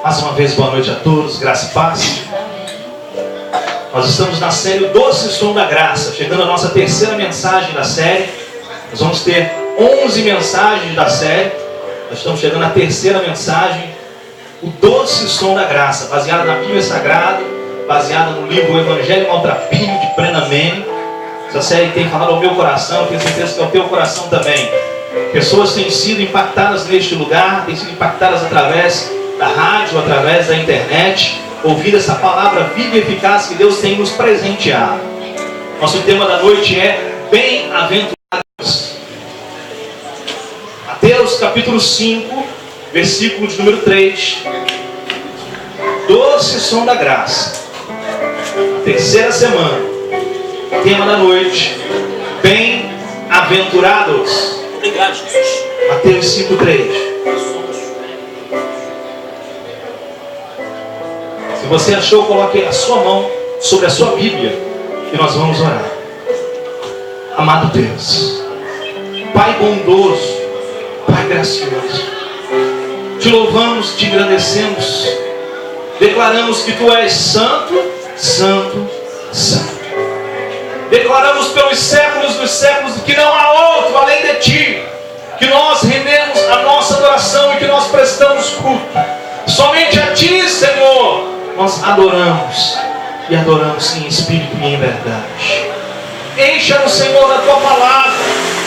Mais uma vez, boa noite a todos, graça e paz. Nós estamos na série O Doce Som da Graça, chegando à nossa terceira mensagem da série. Nós vamos ter 11 mensagens da série. Nós estamos chegando à terceira mensagem, O Doce Som da Graça, baseada na Bíblia Sagrada, baseada no livro O Evangelho Maltrapilho, de Brennan Manning. Essa série tem falado ao meu coração, eu tenho certeza que ao teu coração também. Pessoas têm sido impactadas neste lugar, têm sido impactadas através da rádio, através da internet, ouvindo essa palavra viva e eficaz que Deus tem nos presenteado. Nosso tema da noite é Bem-aventurados. Mateus capítulo 5, versículo de número 3. Doce som da graça. Terceira semana. Tema da noite: Bem-aventurados. Obrigado, Jesus. Mateus 5, 3. Se você achou, coloque a sua mão sobre a sua Bíblia e nós vamos orar. Amado Deus, Pai bondoso, Pai gracioso, te louvamos, te engrandecemos, declaramos que Tu és santo, santo, santo. Declaramos pelos séculos dos séculos que não há outro além de Ti, que nós rendemos a nossa adoração e que nós prestamos culto. Somente a Ti, Senhor, nós adoramos, e adoramos em espírito e em verdade. Encha-nos, Senhor, da Tua palavra,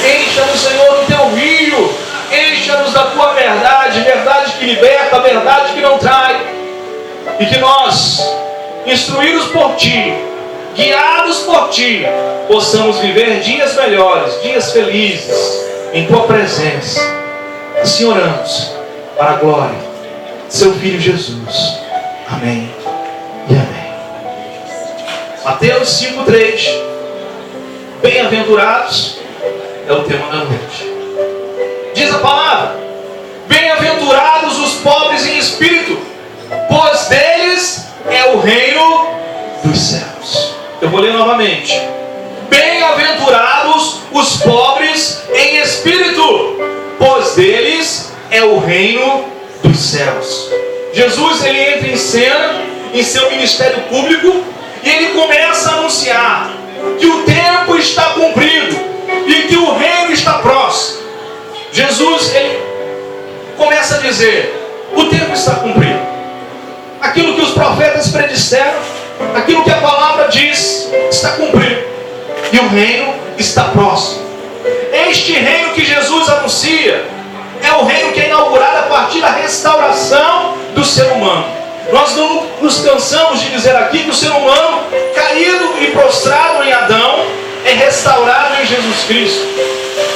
encha-nos, Senhor, do Teu rio, encha-nos da Tua verdade, verdade que liberta, verdade que não trai, e que nós, instruídos por Ti, guiados por Ti, possamos viver dias melhores, dias felizes, em Tua presença. Assim oramos, para a glória de Seu Filho Jesus. Amém e amém. Mateus 5:3. Bem-aventurados é o tema da noite. Diz a palavra: bem-aventurados os pobres em espírito, pois deles é o reino dos céus. Eu vou ler novamente. Bem-aventurados os pobres em espírito, pois deles é o reino dos céus. Jesus, ele entra em cena em seu ministério público e ele começa a anunciar que o tempo está cumprido e que o reino está próximo. Jesus, ele começa a dizer: o tempo está cumprido. Aquilo que os profetas predisseram, aquilo que a palavra diz, está cumprido. E o reino está próximo. Este reino que Jesus anuncia é o reino que é inaugurado a partir da restauração do ser humano. Nós não nos cansamos de dizer aqui que o ser humano, caído e prostrado em Adão, é restaurado em Jesus Cristo.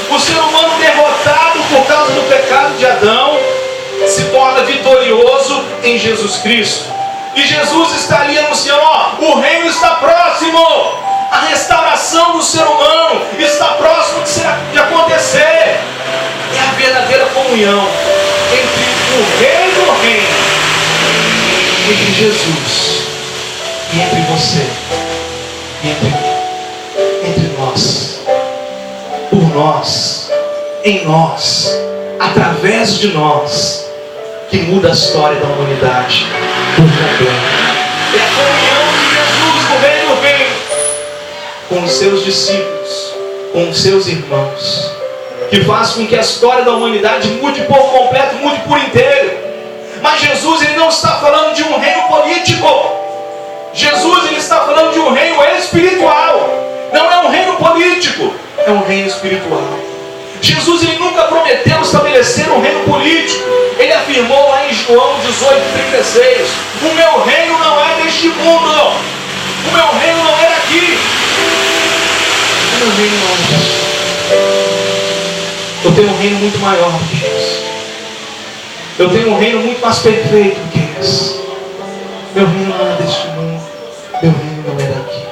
O ser humano derrotado por causa do pecado de Adão se torna vitorioso em Jesus Cristo. E Jesus está ali anunciando: o reino está próximo. A restauração do ser humano está próximo de acontecer. É a verdadeira comunhão entre o rei do reino, entre Jesus e entre você, e entre nós, por nós, em nós, através de nós, que muda a história da humanidade por completo. É a comunhão de Jesus, o rei do reino, com os seus discípulos, com os seus irmãos, que faz com que a história da humanidade mude por completo, mude por inteiro. Mas Jesus, ele não está falando de um reino político. Jesus, ele está falando de um reino espiritual. Não é um reino político, é um reino espiritual. Jesus, ele nunca prometeu estabelecer um reino político. Ele afirmou lá em João 18:36: o meu reino não é deste mundo, o meu reino não é daqui, o meu reino não é deste. Eu tenho um reino muito maior do que esse. Eu tenho um reino muito mais perfeito do que esse. Meu reino não é deste mundo, meu reino não é daqui.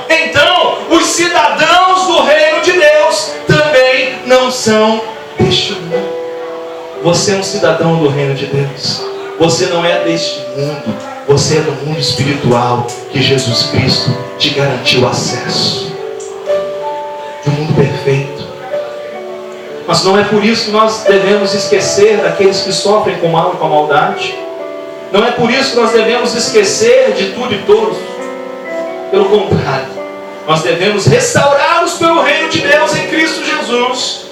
Então, os cidadãos do reino de Deus também não são deste mundo. Você é um cidadão do reino de Deus. Você não é deste mundo. Você é do mundo espiritual que Jesus Cristo te garantiu acesso. De um mundo perfeito. Mas não é por isso que nós devemos esquecer daqueles que sofrem com o mal e com a maldade. Não é por isso que nós devemos esquecer de tudo e todos. Pelo contrário, nós devemos restaurados pelo reino de Deus em Cristo Jesus.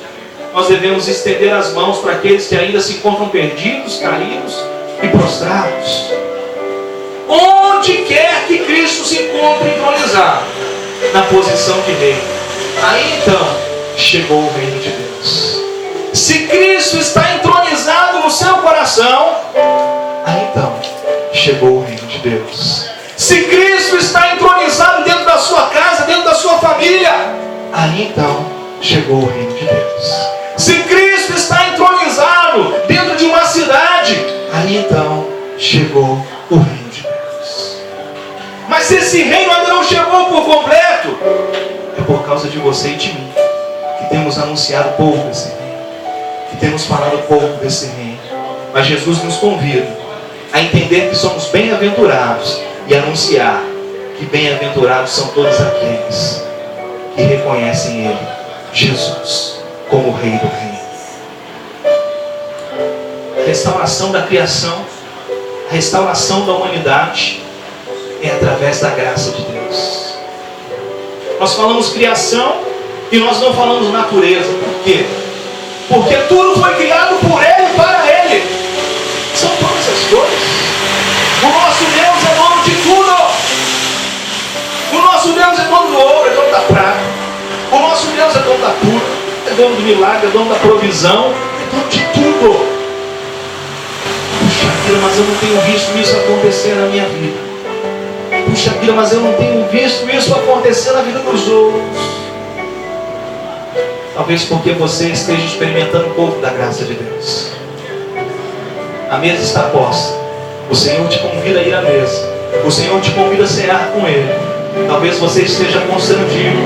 Nós devemos estender as mãos para aqueles que ainda se encontram perdidos, caídos e prostrados. Onde quer que Cristo se encontre entronizado, na posição de rei, aí então chegou o reino de Deus. Se Cristo está entronizado no seu coração, aí então chegou o reino de Deus. Se Cristo está entronizado dentro da sua casa, dentro da sua família, aí então chegou o reino de Deus. Se Cristo está entronizado dentro de uma cidade, aí então chegou o reino de Deus. Mas se esse reino ainda não chegou por completo, é por causa de você e de mim, que temos anunciado pouco desse reino, que temos falado pouco desse reino. Mas Jesus nos convida a entender que somos bem-aventurados e anunciar que bem-aventurados são todos aqueles que reconhecem Ele, Jesus, como o Rei do Reino. A restauração da criação, a restauração da humanidade é através da graça de Deus. Nós falamos criação e nós não falamos natureza. Por quê? Porque tudo foi criado por Ele e para Ele. São todas as coisas. O nosso Deus é dono de tudo. O nosso Deus é dono do ouro, é dono da prata. O nosso Deus é dono da cura, é dono do milagre, é dono da provisão, é dono de tudo. Puxa vida, mas eu não tenho visto isso acontecer na minha vida. Puxa vida, mas eu não tenho visto isso acontecer na vida dos outros. Talvez porque você esteja experimentando um pouco da graça de Deus. A mesa está posta. O Senhor te convida a ir à mesa. O Senhor te convida a cear com Ele. Talvez você esteja constrangido.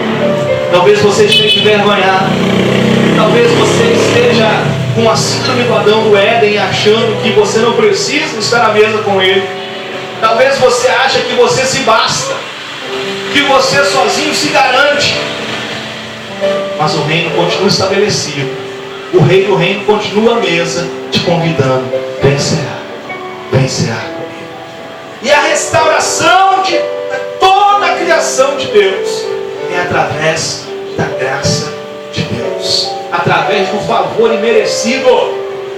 Talvez você esteja envergonhado. Talvez você esteja com a síndrome do Adão do Éden, achando que você não precisa estar à mesa com Ele. Talvez você ache que você se basta, que você sozinho se garante. Mas o reino continua estabelecido. O Rei do Reino continua à mesa, te convidando. Vem cear. Vem cear comigo. E a restauração de toda a criação de Deus é através da graça de Deus, através do favor imerecido.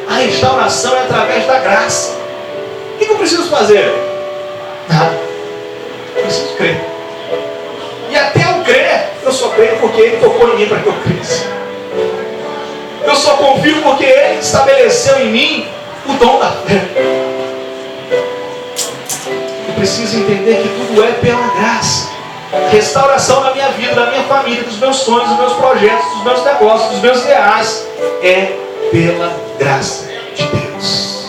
A restauração é através da graça. O que eu preciso fazer? Nada. Eu preciso crer. E até eu crer, eu só creio porque Ele tocou em mim para que eu cresça. Eu só confio porque Ele estabeleceu em mim o dom da fé. Eu preciso entender que tudo é pela graça. Restauração da minha vida, da minha família, dos meus sonhos, dos meus projetos, dos meus negócios, dos meus ideais, é pela graça de Deus.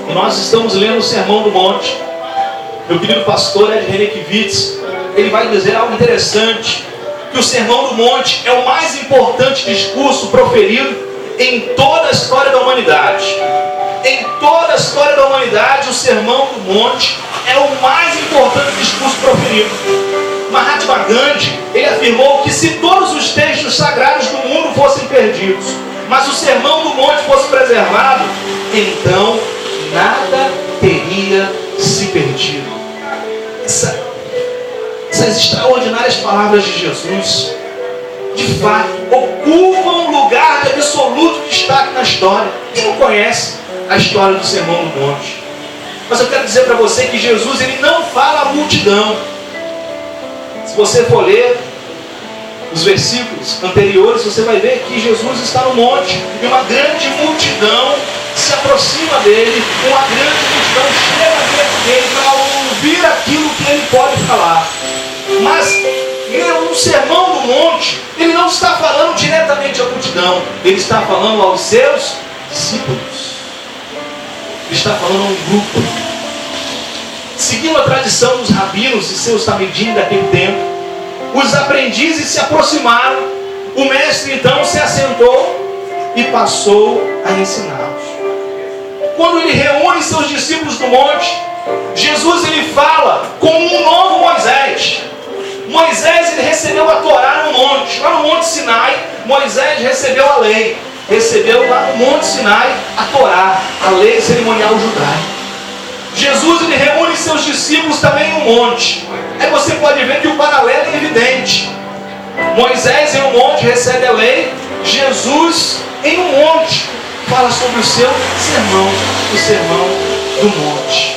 E nós estamos lendo o Sermão do Monte. Meu querido pastor Ed Renekiewicz, ele vai dizer algo interessante, que o Sermão do Monte é o mais importante discurso proferido em toda a história da humanidade. Em toda a história da humanidade, o Sermão do Monte é o mais importante discurso proferido. Mahatma Gandhi, ele afirmou que se todos os textos sagrados do mundo fossem perdidos, mas o Sermão do Monte fosse preservado, então nada teria se perdido. Essas extraordinárias palavras de Jesus, de fato, ocupam um lugar de absoluto destaque na história. Quem não conhece a história do Sermão do Monte? Mas eu quero dizer para você que Jesus, ele não fala à multidão. Se você for ler os versículos anteriores, você vai ver que Jesus está no monte e uma grande multidão se aproxima dele, uma grande multidão chega diante dele para ouvir aquilo que ele pode falar. Mas no Sermão do Monte, ele não está falando diretamente à multidão, ele está falando aos seus discípulos. Ele está falando a um grupo. Seguindo a tradição dos rabinos e seus tamidim daquele tempo, os aprendizes se aproximaram. O mestre então se assentou e passou a ensiná-los. Quando ele reúne seus discípulos no monte, Jesus ele fala com um novo Moisés. Moisés ele recebeu a Torá no monte. Lá no Monte Sinai, Moisés recebeu a lei. Recebeu lá no Monte Sinai a Torá, a lei cerimonial judaica. Jesus ele reúne seus discípulos também em um monte. Aí você pode ver que o paralelo é evidente. Moisés em um monte recebe a lei, Jesus em um monte fala sobre o seu sermão, o sermão do monte.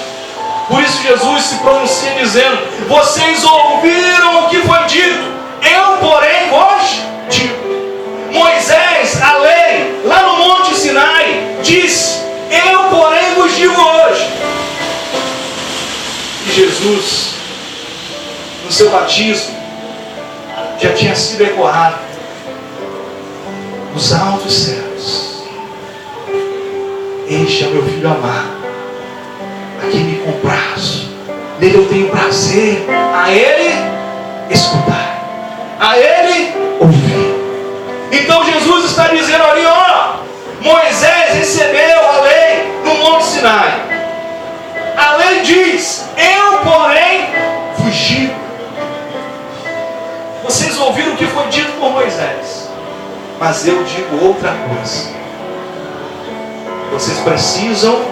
Por isso Jesus se pronuncia dizendo: vocês ouviram o que foi dito, eu porém vos digo. Moisés, a lei, lá no monte Sinai, disse: eu porém vos digo hoje. E Jesus, no seu batismo, já tinha sido ecoado nos altos céus: este é o meu filho amado, a quem me comprazo, nele eu tenho prazer, a ele escutar, a ele ouvir. Então Jesus está dizendo ali, ó, Moisés recebeu a lei no monte Sinai. A lei diz: eu porém vos digo. Vocês ouviram o que foi dito por Moisés, mas eu digo outra coisa. Vocês precisam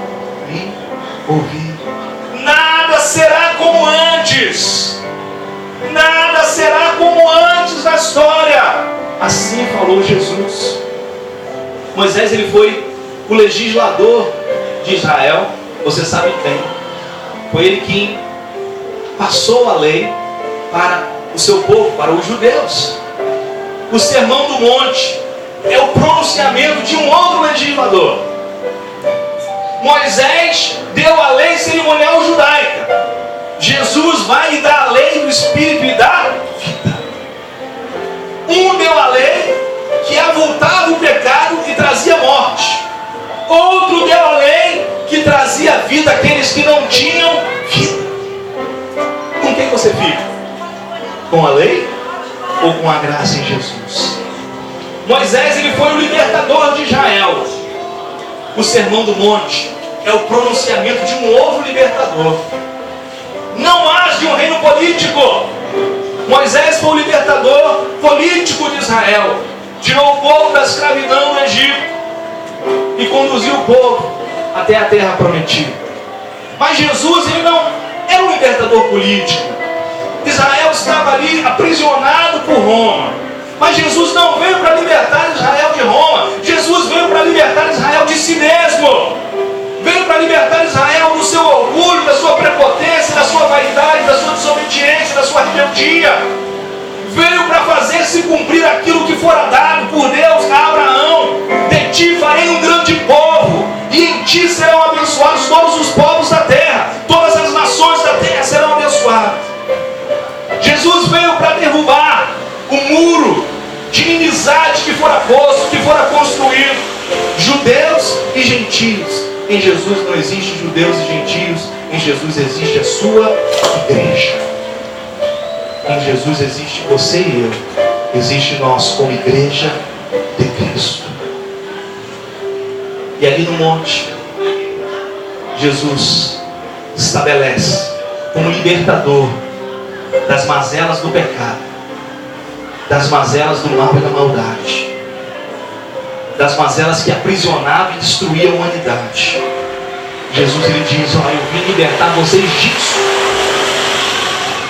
me ouvir. Nada será como antes. Nada será como antes da história. Assim falou Jesus. Moisés ele foi o legislador de Israel. Você sabe bem. Foi ele quem passou a lei para o seu povo, para os judeus. O sermão do monte é o pronunciamento de um outro legislador. Moisés deu a lei cerimonial judaica. Jesus vai e dá a lei do Espírito e da vida. Um deu a lei que avultava o pecado e trazia morte. Outro deu a lei que trazia vida àqueles que não tinham vida. Com quem você fica? Com a lei ou com a graça em Jesus? Moisés ele foi o libertador de Israel. O sermão do monte é o pronunciamento de um outro libertador. Não há de um reino político. Moisés foi o libertador político de Israel. Tirou o povo da escravidão do Egito e conduziu o povo até a terra prometida. Mas Jesus ele não era um libertador político. Israel estava ali aprisionado por Roma. Mas Jesus não veio para libertar Israel de Roma. Jesus veio para libertar Israel de si mesmo. Veio para libertar Israel do seu orgulho, da sua prepotência, da sua vaidade, da sua desobediência, da sua rebeldia. Veio para fazer se cumprir aquilo que fora dado por Deus a Abraão: de ti farei um grande povo, e em ti serão abençoados todos os povos da terra, todas as nações da terra serão abençoadas. Jesus veio para derrubar o muro de inimizade que fora posto, que fora construído. Judeus e gentios. Em Jesus não existe judeus e gentios. Em Jesus existe a sua igreja. Em Jesus existe você e eu. Existe nós como igreja de Cristo. E ali no monte, Jesus estabelece como libertador das mazelas do pecado, das mazelas do mal e da maldade, das mazelas que aprisionavam e destruíam a humanidade. Jesus ele diz: olha, eu vim libertar vocês disso.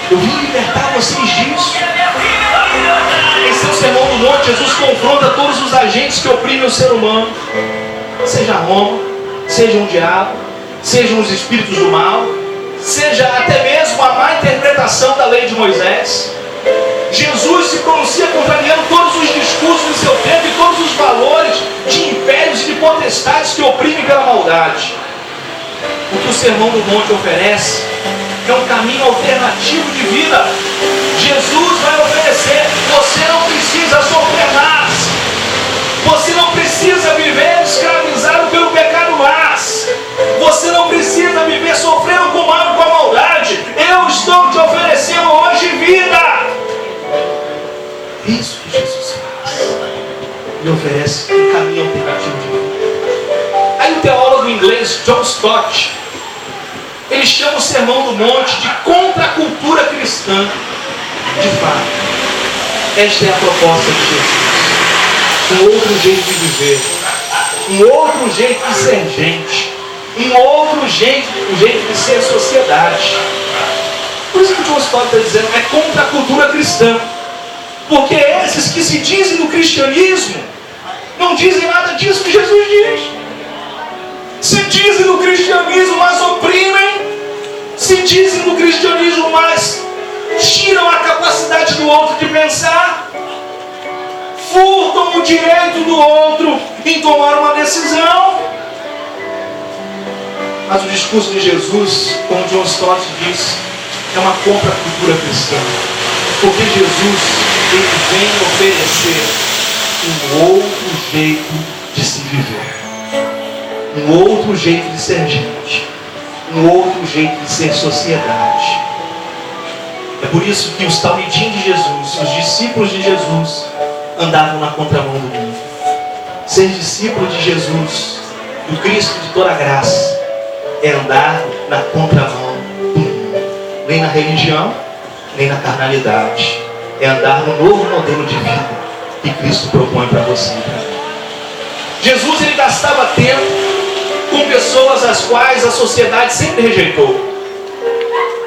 Eu vim libertar vocês disso. Em seu sermão do monte, Jesus confronta todos os agentes que oprimem o ser humano. Seja Roma, seja um diabo, sejam os espíritos do mal, seja até mesmo a má interpretação da lei de Moisés. Jesus se pronuncia contrariando todos os discursos do seu tempo e todos os valores de impérios e de potestades que oprimem pela maldade. O que o sermão do monte oferece é um caminho alternativo de vida. Jesus vai oferecer: você não precisa sofrer mais, você não precisa viver escravizado pelo pecado mais, você não precisa viver sofrendo com o mal e com a maldade. Eu estou te oferecendo hoje vida. Isso que Jesus faz. Ele oferece um caminho alternativo de vida. Aí o teólogo inglês John Stott, ele chama o sermão do monte de contracultura cristã. De fato, esta é a proposta de Jesus. Um outro jeito de viver, um outro jeito de ser gente, um outro outro jeito de ser sociedade. Por isso que o John Stott está dizendo, é contra a cultura cristã. Porque esses que se dizem do cristianismo, não dizem nada disso que Jesus diz. Se dizem do cristianismo, mas oprimem. Se dizem do cristianismo, mas tiram a capacidade do outro de pensar. Furtam o direito do outro em tomar uma decisão. Mas o discurso de Jesus, como John Stott diz, é uma contra-cultura cristã. Porque Jesus, ele vem oferecer um outro jeito de se viver. Um outro jeito de ser gente. Um outro jeito de ser sociedade. É por isso que os talmidim de Jesus, os discípulos de Jesus, andavam na contramão do mundo. Ser discípulo de Jesus, do Cristo de toda a graça, é andar na contramão do mundo. Nem na religião, nem na carnalidade. É andar no novo modelo de vida que Cristo propõe para você e para mim. Jesus, ele gastava tempo com pessoas as quais a sociedade sempre rejeitou.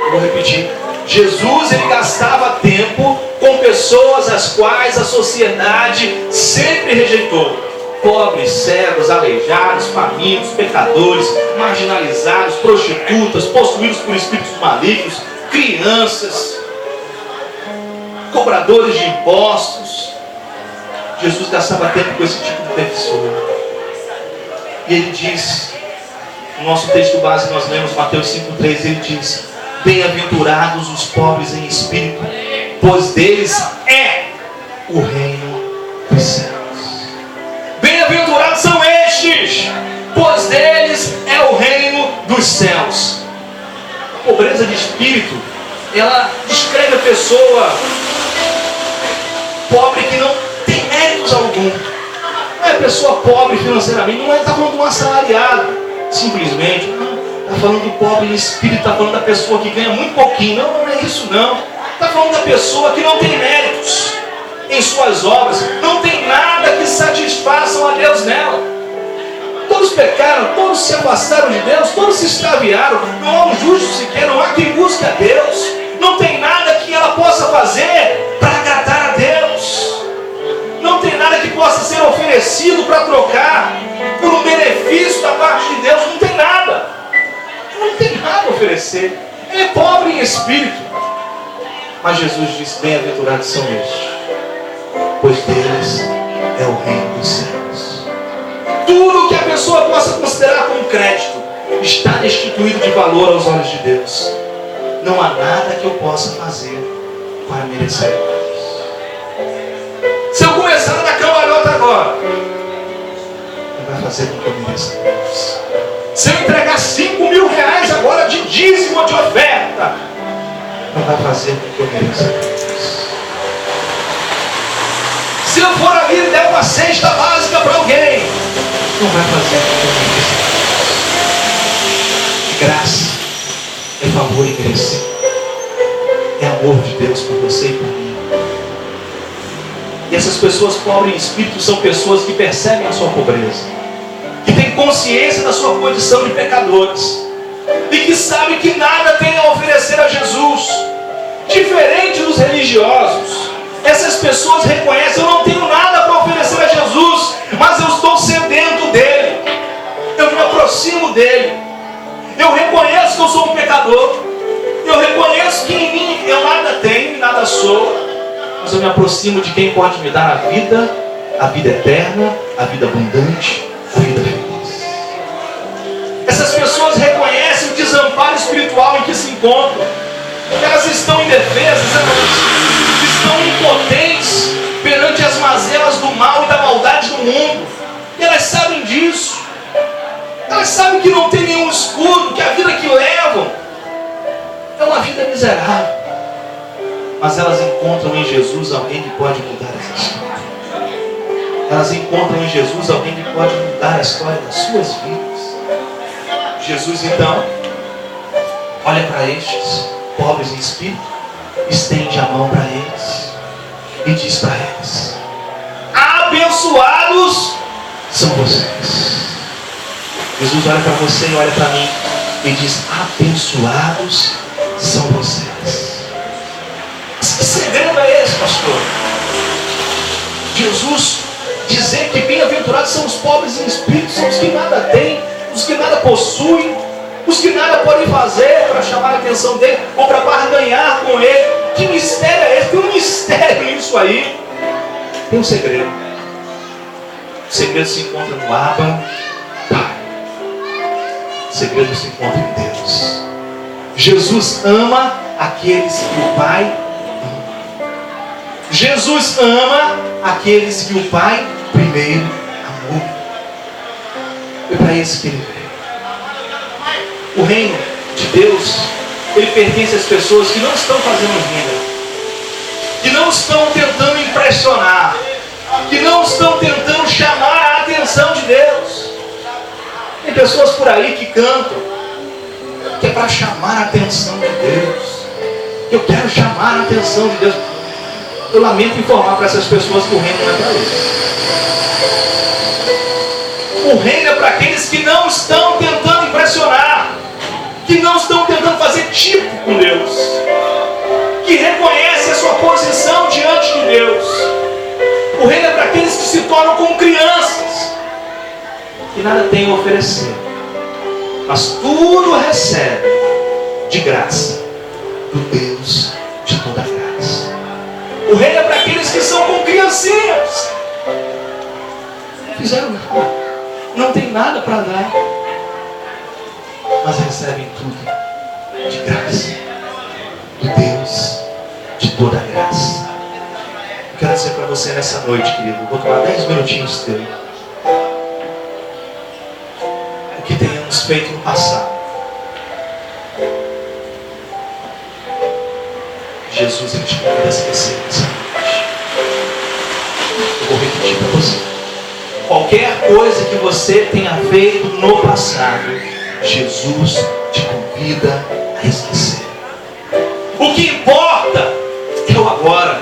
Eu vou repetir. Jesus, ele gastava tempo com pessoas as quais a sociedade sempre rejeitou. Pobres, cegos, aleijados, famintos, pecadores, marginalizados, prostitutas, possuídos por espíritos malignos, crianças, cobradores de impostos. Jesus gastava tempo com esse tipo de pessoa. E ele diz, no nosso texto base nós lemos Mateus 5,3, ele diz: bem-aventurados os pobres em espírito, pois deles é o reino dos céus. Bem-aventurados são estes, pois deles é o reino dos céus. A pobreza de espírito, ela descreve a pessoa pobre que não tem méritos algum. Não é pessoa pobre financeiramente, não está falando de um assalariado, simplesmente. Está falando do pobre em espírito, está falando da pessoa que ganha muito pouquinho. Não é isso não. Está falando da pessoa que não tem méritos em suas obras, não tem nada que satisfaçam a Deus nela. Todos pecaram, todos se afastaram de Deus, todos se extraviaram. Não há um justo sequer, não há quem busque a Deus. Não tem nada que ela possa fazer para agradar a Deus. Não tem nada que possa ser oferecido para trocar por um benefício da parte de Deus. Não tem nada. Não tem nada a oferecer. Ele é pobre em espírito. Mas Jesus disse: bem-aventurados são estes, pois deles é o reino dos céus. Tudo que a pessoa possa considerar como crédito está destituído de valor aos olhos de Deus. Não há nada que eu possa fazer para merecer isso. Se eu começar a dar cambalhota agora, não vai fazer com que eu mereça Deus. Se eu entregar 5 mil reais agora de dízimo ou de oferta, não vai fazer com que eu mereça Deus. Se eu for ali e der uma cesta básica para alguém, não vai fazer com que eu mereça Deus. Graça é favor e crescer. É amor de Deus por você e por mim. E essas pessoas pobres em espírito são pessoas que percebem a sua pobreza, que têm consciência da sua condição de pecadores e que sabem que nada tem a oferecer a Jesus. Diferente dos religiosos, essas pessoas reconhecem: eu não tenho nada para oferecer a Jesus, mas eu estou sedento dele, eu me aproximo dele, eu reconheço que eu sou um pecador, eu reconheço que em mim eu nada tenho, nada sou, mas eu me aproximo de quem pode me dar a vida eterna, a vida abundante, a vida feliz. Essas pessoas reconhecem o desamparo espiritual em que se encontram. Elas estão indefesas, elas estão impotentes perante as mazelas do mal e da maldade do mundo. E elas sabem disso. Elas sabem que não tem nenhum escudo, que a vida que levam é uma vida miserável. Mas elas encontram em Jesus alguém que pode mudar essa história. Elas encontram em Jesus alguém que pode mudar a história das suas vidas. Jesus então olha para estes pobres em espírito, estende a mão para eles e diz para eles: abençoados são vocês. Jesus olha para você e olha para mim e diz: abençoados são vocês. Mas que segredo é esse, pastor? Jesus dizer que bem-aventurados são os pobres em espírito, são os que nada têm, os que nada possuem, os que nada podem fazer para chamar a atenção dele ou para barganhar com ele. Que mistério é esse? Tem um mistério nisso aí. Tem um segredo. O segredo se encontra no Abba Pai. O segredo se encontra em Deus. Jesus ama aqueles que o Pai ama. Jesus ama aqueles que o Pai primeiro amou. Foi para isso que ele veio. O reino de Deus, ele pertence às pessoas que não estão fazendo renda, que não estão tentando impressionar, que não estão tentando chamar a atenção de Deus. Tem pessoas por aí que cantam que é para chamar a atenção de Deus. Eu quero chamar a atenção de Deus. Eu lamento informar para essas pessoas que o reino não é para eles. O reino é para aqueles que não estão tentando impressionar, que não estão tentando fazer tipo com Deus, que reconhecem a sua posição diante de Deus. O reino é para aqueles que se tornam como crianças, que nada têm a oferecer, mas tudo recebe de graça do Deus de toda graça. O reino é para aqueles que são como criancinhas, não fizeram nada, não tem nada para dar, mas recebem tudo de graça do Deus de toda graça. Eu quero dizer para você nessa noite, querido, vou tomar 10 minutinhos teu. O que tenhamos feito no passado, Jesus, ele te convida a esquecer nessa noite. Eu vou repetir para você. Qualquer coisa que você tenha feito no passado, Jesus te convida a esquecer. O que importa é o agora.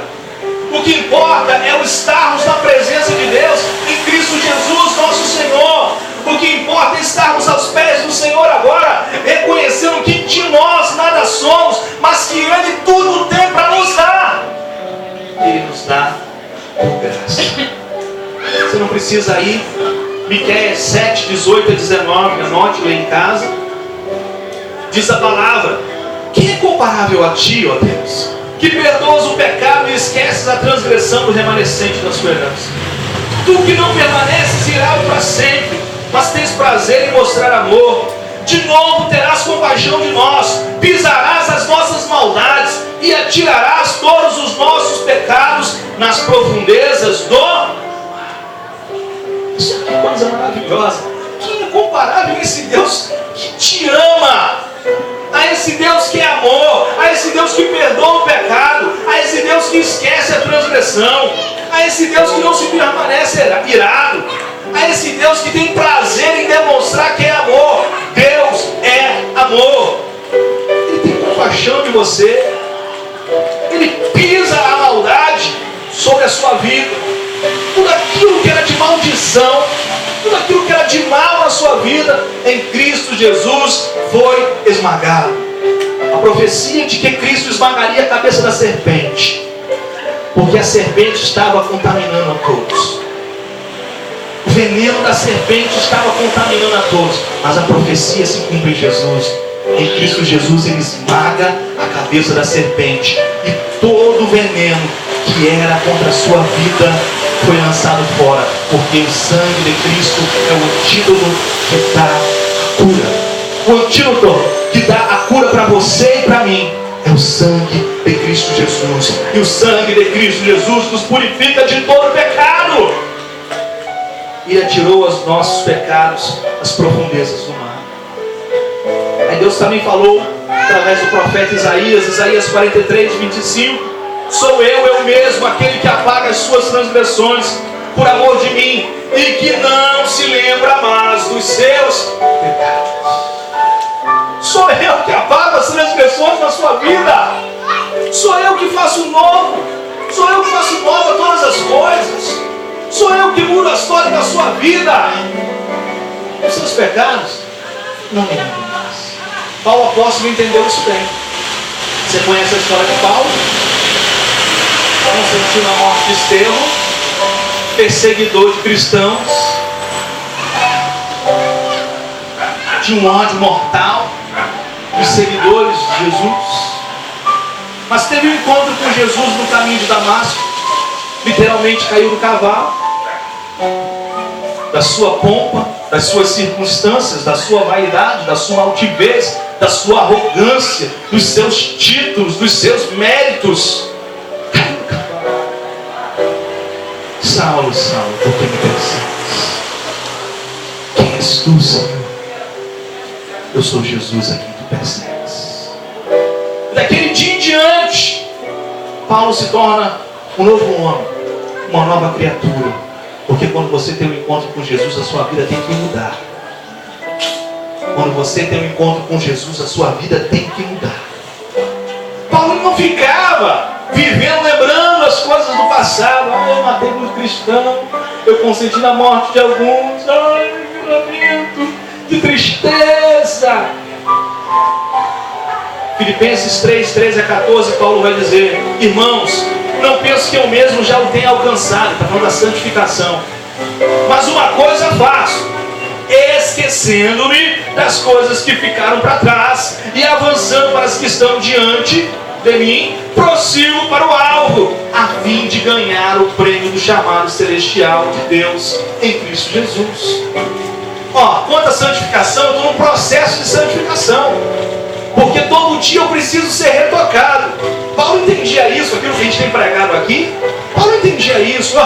O que importa é o estarmos na presença de Deus em Cristo Jesus, nosso Senhor. O que importa é estarmos aos pés do Senhor agora, reconhecendo que de nós nada somos, mas que Ele tudo tem para nos dar. Ele nos dá por graça. Você não precisa ir. Miqueias 7, 18 a 19, anote lá em casa. Diz a palavra: quem é comparável a ti, ó Deus, que perdoas o pecado e esqueces a transgressão do remanescente da sua herança? Tu que não permaneces irado para sempre, mas tens prazer em mostrar amor. De novo terás compaixão de nós, pisarás as nossas maldades e atirarás todos os nossos pecados nas profundezas do mar. Isso é uma coisa maravilhosa. Quem é comparável a esse Deus que te ama, a esse Deus que é amor, a esse Deus que perdoa o pecado, a esse Deus que esquece a transgressão, a esse Deus que não se permanece irado, a esse Deus que tem prazer em demonstrar que é amor? Deus é amor. Ele tem compaixão de você. Ele pisa a maldade sobre a sua vida. Tudo aquilo que era de maldição, tudo aquilo que era de mal na sua vida, em Cristo Jesus foi esmagado. A profecia de que Cristo esmagaria a cabeça da serpente, porque a serpente estava contaminando a todos. O veneno da serpente estava contaminando a todos, mas a profecia se cumpre em Jesus. Em Cristo Jesus ele esmaga a cabeça da serpente, e todo o veneno que era contra a sua vida foi lançado fora, porque o sangue de Cristo é o antídoto que dá a cura. O antídoto que dá a cura para você e para mim é o sangue de Cristo Jesus. E o sangue de Cristo Jesus nos purifica de todo pecado. Ele atirou os nossos pecados às profundezas do mar. Aí Deus também falou através do profeta Isaías, Isaías 43, 25: sou eu mesmo, aquele que apaga as suas transgressões por amor de mim, e que não se lembra mais dos seus pecados. Sou eu que apago as transgressões na sua vida. Sou eu que faço novo. Sou eu que faço nova todas as coisas. Sou eu que mudo a história da sua vida. Os seus pecados não me lembram mais. Paulo apóstolo entendeu isso bem. Você conhece a história de Paulo? Consentiu a morte de Estevão, perseguidor de cristãos, tinha um ódio mortal dos seguidores de Jesus, mas teve um encontro com Jesus no caminho de Damasco. Literalmente caiu do cavalo, da sua pompa, das suas circunstâncias, da sua vaidade, da sua altivez, da sua arrogância, dos seus títulos, dos seus méritos. Caiu do cavalo. Saulo, Saulo, por que me persegues? Quem és tu, Senhor? Eu sou Jesus a quem tu persegues. Daquele dia em diante, Paulo se torna um novo homem, uma nova criatura. Porque quando você tem um encontro com Jesus, a sua vida tem que mudar. Quando você tem um encontro com Jesus, a sua vida tem que mudar. Paulo não ficava vivendo, lembrando as coisas do passado. Eu matei um cristão, eu consenti na morte de alguns. Ai, que lamento, que tristeza. Filipenses 3, 13 a 14, Paulo vai dizer: irmãos, não penso que eu mesmo já o tenha alcançado. Está falando da santificação. Mas uma coisa faço, esquecendo-me das coisas que ficaram para trás e avançando para as que estão diante de mim, prossigo para o alvo, a fim de ganhar o prêmio do chamado celestial de Deus em Cristo Jesus. Quanto à santificação, eu estou num processo de santificação, porque todo dia eu preciso ser retocado. Paulo entendia isso, aquilo que a gente tem pregado aqui. Paulo entendia isso.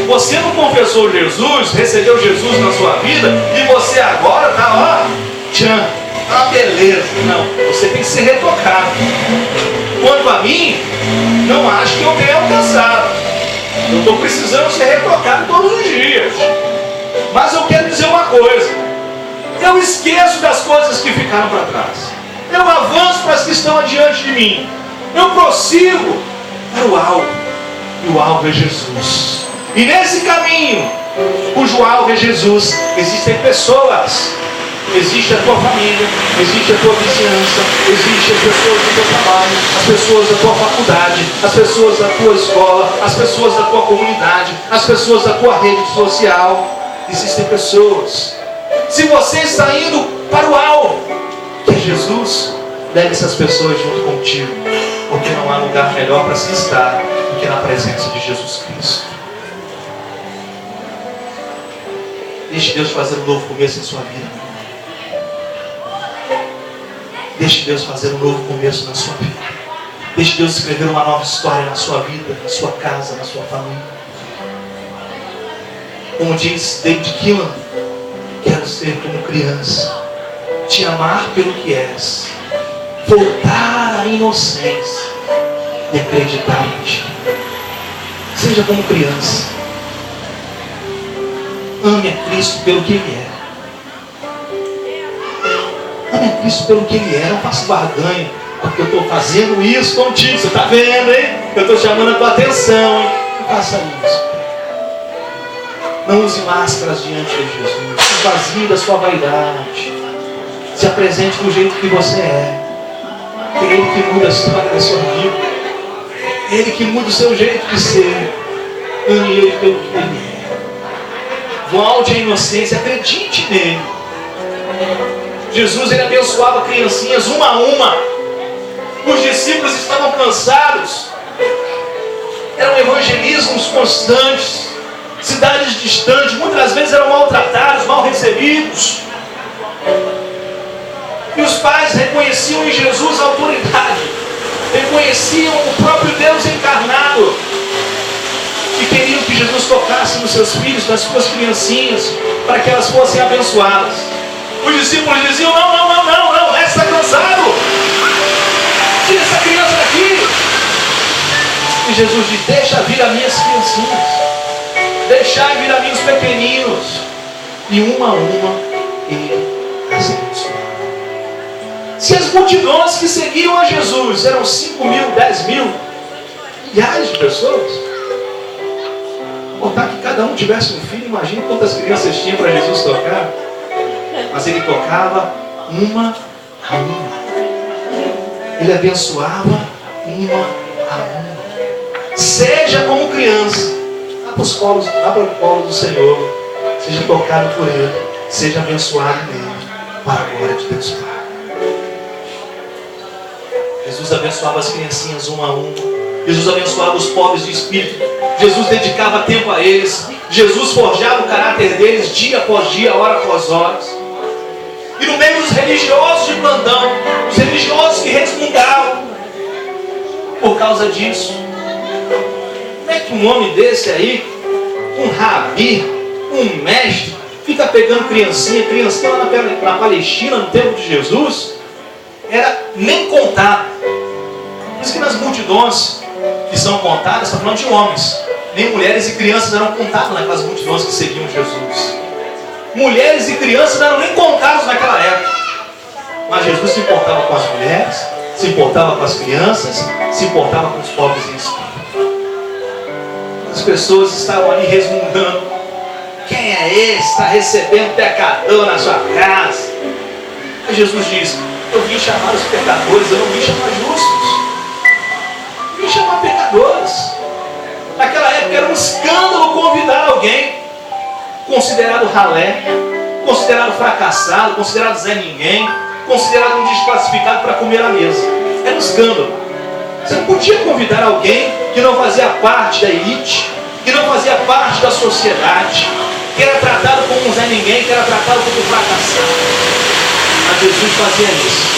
Você não confessou Jesus, recebeu Jesus na sua vida, e você agora está, tchan, tá beleza. Não, você tem que ser retocado. Quanto a mim, não acho que eu tenha alcançado. Eu estou precisando ser retocado todos os dias. Mas eu quero dizer uma coisa: eu esqueço das coisas que ficaram para trás. Eu avanço para as que estão adiante de mim. Eu prossigo para o alvo. E o alvo é Jesus. E nesse caminho, cujo alvo é Jesus, existem pessoas. Existe a tua família, existe a tua vizinhança, existe as pessoas do teu trabalho, as pessoas da tua faculdade, as pessoas da tua escola, as pessoas da tua comunidade, as pessoas da tua rede social. Existem pessoas. Se você está indo para o alvo, que é Jesus, leve essas pessoas junto contigo, porque não há lugar melhor para se estar do que na presença de Jesus Cristo. Deixe Deus fazer um novo começo em sua vida. Deixe Deus fazer um novo começo na sua vida. Deixe Deus escrever uma nova história na sua vida, na sua casa, na sua família. Como diz David Keelan, quero ser como criança, te amar pelo que és, voltar à inocência e acreditar em ti. Seja como criança. Ame a Cristo pelo que Ele é. Ame a Cristo pelo que Ele é. Não faça barganha, porque eu estou fazendo isso contigo. Você está vendo, hein? Eu estou chamando a tua atenção, hein? Não faça isso. Não use máscaras diante de Jesus. Se esvazie da sua vaidade. Se apresente do jeito que você é. É Ele que muda a história da sua vida. É Ele que muda o seu jeito de ser. Ame Ele pelo que Ele é. Volte à inocência, acredite nele. Jesus, Ele abençoava criancinhas uma a uma. Os discípulos estavam cansados. Eram evangelismos constantes. Cidades distantes, muitas das vezes eram maltratados, mal recebidos. E os pais reconheciam em Jesus a autoridade, reconheciam o próprio Deus encarnado, e queriam que Jesus tocasse nos seus filhos, nas suas criancinhas, para que elas fossem abençoadas. Os discípulos diziam: não, Mestre está cansado, tira essa criança daqui. E Jesus diz: deixa vir as minhas criancinhas, deixai vir a mim os pequeninos. E uma a uma Ele as abençoava. Se as multidões que seguiam a Jesus eram 5 mil, 10 mil, milhares de pessoas, contar que cada um tivesse um filho, imagine quantas crianças tinha para Jesus tocar. Mas Ele tocava uma a uma. Ele abençoava uma a uma. Seja como criança. Abra o colo do Senhor. Seja tocado por Ele. Seja abençoado nele. Para a glória de Deus Pai. Jesus abençoava as criancinhas uma a uma. Jesus abençoava os pobres de espírito. Jesus dedicava tempo a eles. Jesus forjava o caráter deles dia após dia, hora após hora. E no meio dos religiosos de plantão, os religiosos que resmungavam por causa disso. Como é que um homem desse aí, um rabi, um mestre, fica pegando criancinha lá na Palestina, no tempo de Jesus, era nem contado. Por isso que nas multidões que são contadas, está falando de homens, nem mulheres e crianças eram contadas naquelas multidões que seguiam Jesus. Mulheres e crianças não eram nem contados naquela época. Mas Jesus se importava com as mulheres, se importava com as crianças, se importava com os pobres em espírito. As pessoas estavam ali resmungando. Quem é esse que está recebendo pecador na sua casa? Aí Jesus diz: eu vim chamar os pecadores, eu não vim chamar justos. Eu vim chamar pecadores. Naquela época era um escândalo convidar alguém considerado ralé, considerado fracassado, considerado Zé Ninguém, considerado um desclassificado para comer à mesa. Era um escândalo. Você não podia convidar alguém que não fazia parte da elite, que não fazia parte da sociedade, que era tratado como um Zé Ninguém, que era tratado como um fracassado. Mas Jesus fazia isso.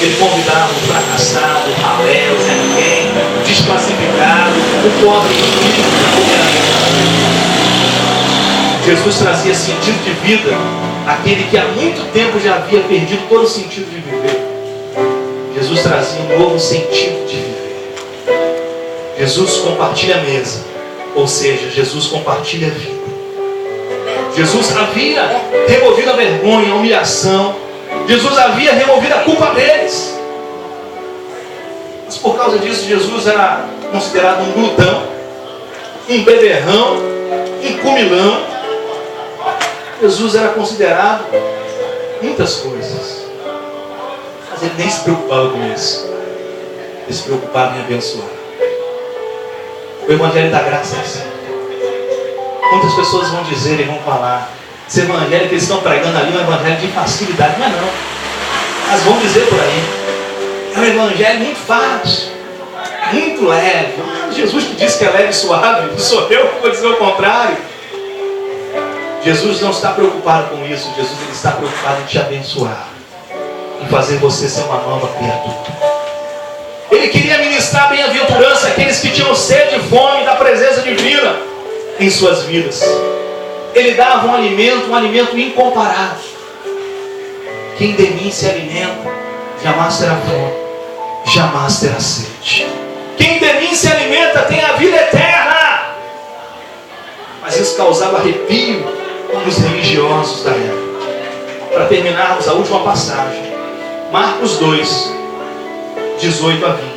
Ele convidava o fracassado, o ralé, o Zé Ninguém, o desclassificado, o pobre espírito para comer à mesa. Jesus trazia sentido de vida àquele que há muito tempo já havia perdido todo o sentido de viver. Jesus trazia um novo sentido de viver. Jesus compartilha a mesa, ou seja, Jesus compartilha a vida. Jesus havia removido a vergonha, a humilhação. Jesus havia removido a culpa deles. Mas por causa disso, Jesus era considerado um glutão, um beberrão, um comilão. Jesus era considerado muitas coisas, mas ele nem se preocupava com isso. Ele se preocupava em abençoar. O Evangelho da Graça é assim. Muitas pessoas vão dizer e vão falar: esse Evangelho que eles estão pregando ali é um Evangelho de facilidade. Não é não. Mas vão dizer por aí: é um Evangelho muito fácil, muito leve. Jesus que disse que é leve e suave, não sou eu que vou dizer o contrário. Jesus não está preocupado com isso. Jesus ele está preocupado em te abençoar, em fazer você ser uma nova criatura. Ele queria ministrar bem-aventurança àqueles que tinham sede e fome da presença divina em suas vidas. Ele dava um alimento incomparável. Quem de mim se alimenta jamais terá fome, jamais terá sede. Quem de mim se alimenta tem a vida eterna. Mas isso causava arrepio nos religiosos da época. Para terminarmos a última passagem, Marcos 2, 18 a 20.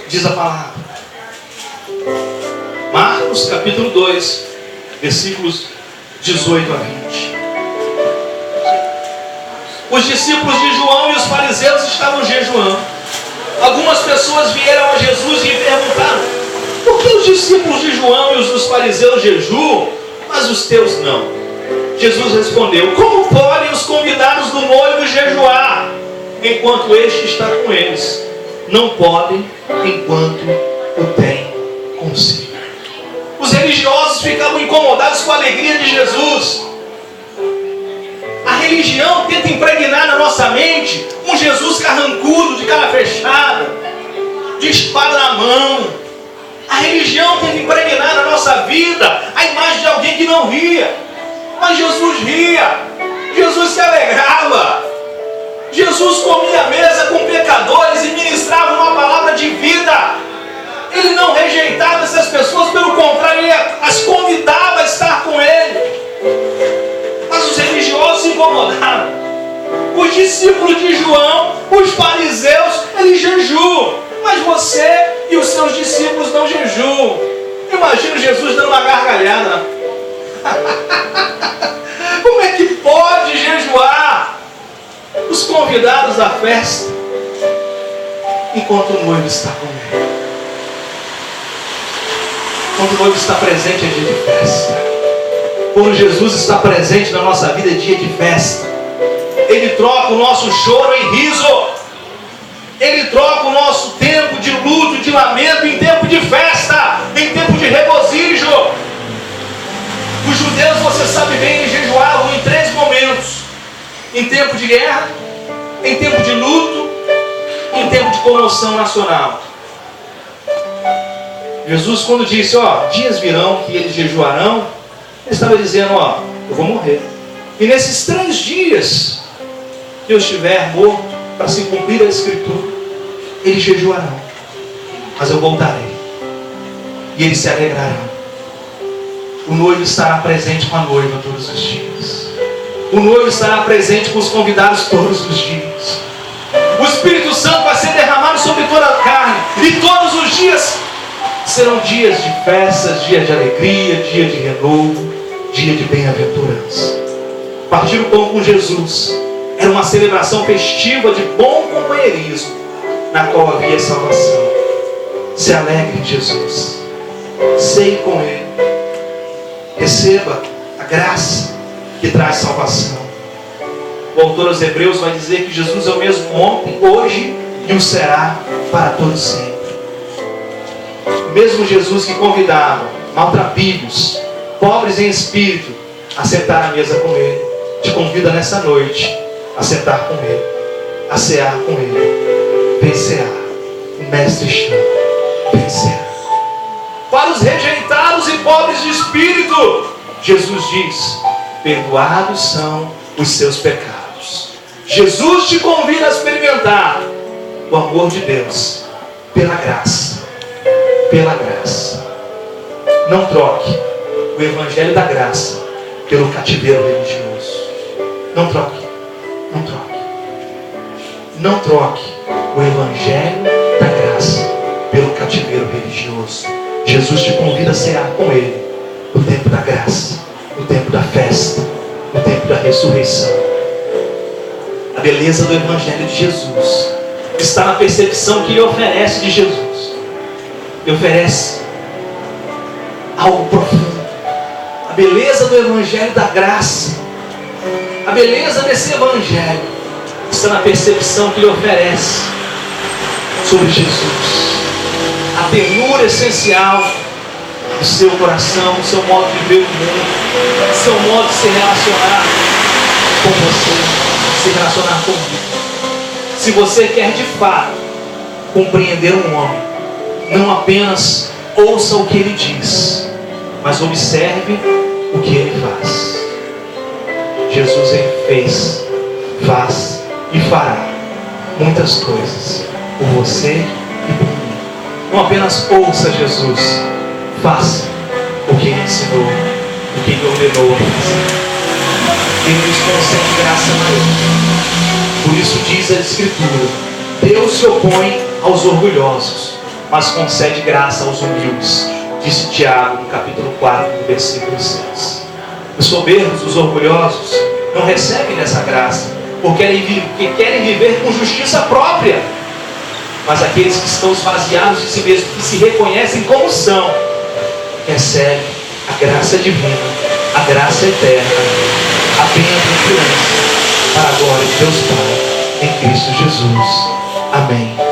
Diz a palavra. Marcos capítulo 2, versículos 18 a 20. Os discípulos de João e os fariseus estavam jejuando. Algumas pessoas vieram a Jesus e lhe perguntaram: por que os discípulos de João e os dos fariseus jejuam, mas os teus não? Jesus respondeu: como podem os convidados do noivo jejuar, enquanto este está com eles? Não podem, enquanto o têm consigo. Os religiosos ficavam incomodados com a alegria de Jesus. A religião tenta impregnar na nossa mente um Jesus carrancudo, de cara fechada, de espada na mão. A religião tenta impregnar na nossa vida a imagem de alguém que não ria. Mas Jesus ria, Jesus se alegrava, Jesus comia à mesa com pecadores e ministrava uma palavra de vida. Ele não rejeitava essas pessoas, pelo contrário, ele as convidava a estar com ele. Mas os religiosos se incomodaram. Os discípulos de João, os fariseus, eles jejuam. mas você e os seus discípulos não jejuam. Imagina Jesus dando uma gargalhada. Como é que pode jejuar os convidados da festa enquanto o noivo está com ele? Quando o noivo está presente é dia de festa. Quando Jesus está presente na nossa vida é dia de festa. Ele troca o nosso choro em riso. Ele troca o nosso tempo de luto, de lamento em tempo de festa, em tempo de regozijo. Os judeus, você sabe bem, eles jejuavam em 3 momentos: em tempo de guerra, em tempo de luto, em tempo de comoção nacional. Jesus, quando disse, dias virão que eles jejuarão, ele estava dizendo, eu vou morrer. E nesses 3 dias que eu estiver morto, para se cumprir a Escritura, eles jejuarão, mas eu voltarei e eles se alegrarão. O noivo estará presente com a noiva todos os dias. O noivo estará presente com os convidados todos os dias. O Espírito Santo vai ser derramado sobre toda a carne, e todos os dias serão dias de festas, dia de alegria, dia de renovo, dia de bem-aventurança. Partir o pão com Jesus era uma celebração festiva de bom companheirismo, na qual havia salvação. Se alegre em Jesus, ceie com Ele, receba a graça que traz salvação. O autor aos Hebreus vai dizer que Jesus é o mesmo ontem, hoje e o será para todos sempre. O mesmo Jesus que convidava maltrapilhos, pobres em espírito, a sentar à mesa com Ele, te convida nessa noite a sentar com Ele, a cear com Ele. Vencerá. O Mestre chama. Vencerá. Para os rejeitados e pobres de espírito, Jesus diz: perdoados são os seus pecados. Jesus te convida a experimentar o amor de Deus pela graça. Pela graça. Não troque o evangelho da graça pelo cativeiro religioso. Não troque. Não troque. Não troque o evangelho da graça pelo cativeiro religioso. Jesus te convida a cear com Ele no tempo da graça, no tempo da festa, no tempo da ressurreição. A beleza do evangelho de Jesus está na percepção que Ele oferece de Jesus. Ele oferece algo profundo. A beleza do evangelho da graça, a beleza desse evangelho está na percepção que Ele oferece sobre Jesus. A ternura essencial do seu coração, do seu modo de ver o mundo, do seu modo de se relacionar com você, se relacionar comigo. Se você quer de fato compreender um homem, não apenas ouça o que ele diz, mas observe o que ele faz. Jesus, ele fez, faz e fará muitas coisas por você e por mim. Não apenas ouça Jesus, faça o que ele ensinou, o que ele ordenou a fazer. Ele nos concede graça maior. Por isso diz a Escritura: Deus se opõe aos orgulhosos, mas concede graça aos humildes. Disse Tiago no capítulo 4, no versículo 6. Os soberbos, os orgulhosos, não recebem dessa graça, porque querem viver com justiça própria. Mas aqueles que estão esvaziados de si mesmos, que se reconhecem como são, recebem a graça divina, a graça eterna, a bem-aventurança para a glória de Deus Pai em Cristo Jesus. Amém.